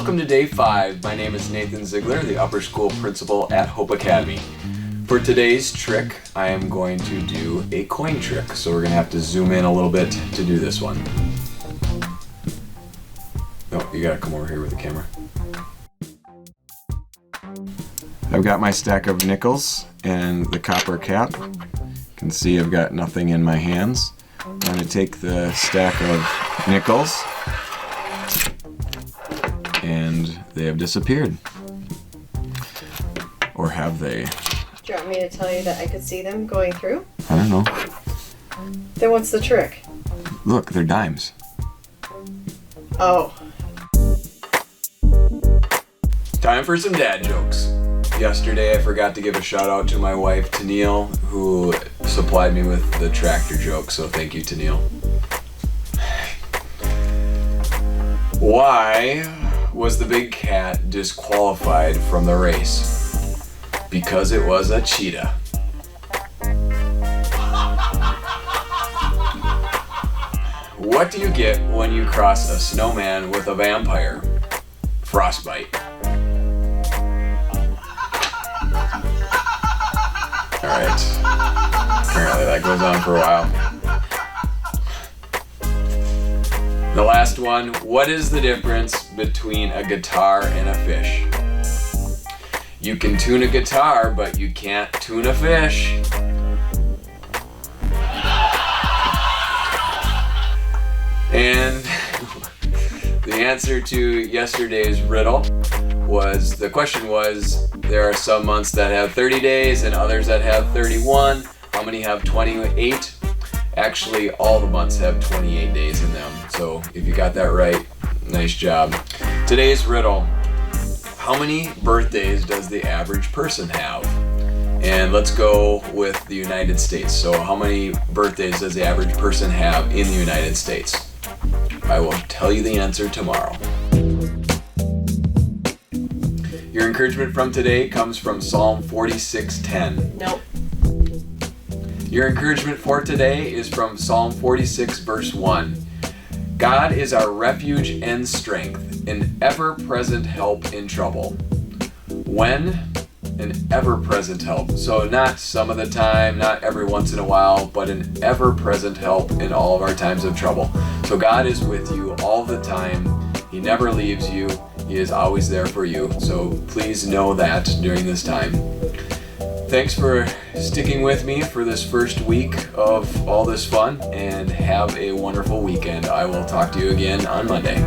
Welcome to day 5. My name is Nathan Ziegler, the upper school principal at Hope Academy. For today's trick, I am going to do a coin trick. So we're going to have to zoom in a little bit to do this one. Oh, you got to come over here with the camera. I've got my stack of nickels and the copper cap. You can see I've got nothing in my hands. I'm going to take the stack of nickels, and they have disappeared. Or have they? Do you want me to tell you that I could see them going through? I don't know. Then what's the trick? Look, they're dimes. Oh. Time for some dad jokes. Yesterday I forgot to give a shout out to my wife, Tennille, who supplied me with the tractor joke, so thank you, Tennille. Why was the big cat disqualified from the race? Because it was a cheetah. What do you get when you cross a snowman with a vampire? Frostbite. Alright. Apparently that goes on for a while. The last one. What is the difference between a guitar and a fish? You can tune a guitar, but you can't tune a fish. And the answer to yesterday's riddle was, the question was, there are some months that have 30 days and others that have 31. How many have 28? Actually, all the months have 28 days in them. So if you got that right, nice job. Today's riddle: how many birthdays does the average person have? And let's go with the United States. So how many birthdays does the average person have in the United States? I will tell you the answer tomorrow. Your encouragement from today comes from Psalm 46:10. Nope. Your encouragement for today is from Psalm 46 verse 1. God is our refuge and strength, an ever-present help in trouble. When? An ever-present help. So not some of the time, not every once in a while, but an ever-present help in all of our times of trouble. So God is with you all the time. He never leaves you. He is always there for you. So please know that during this time. Thanks for sticking with me for this first week of all this fun, and have a wonderful weekend. I will talk to you again on Monday.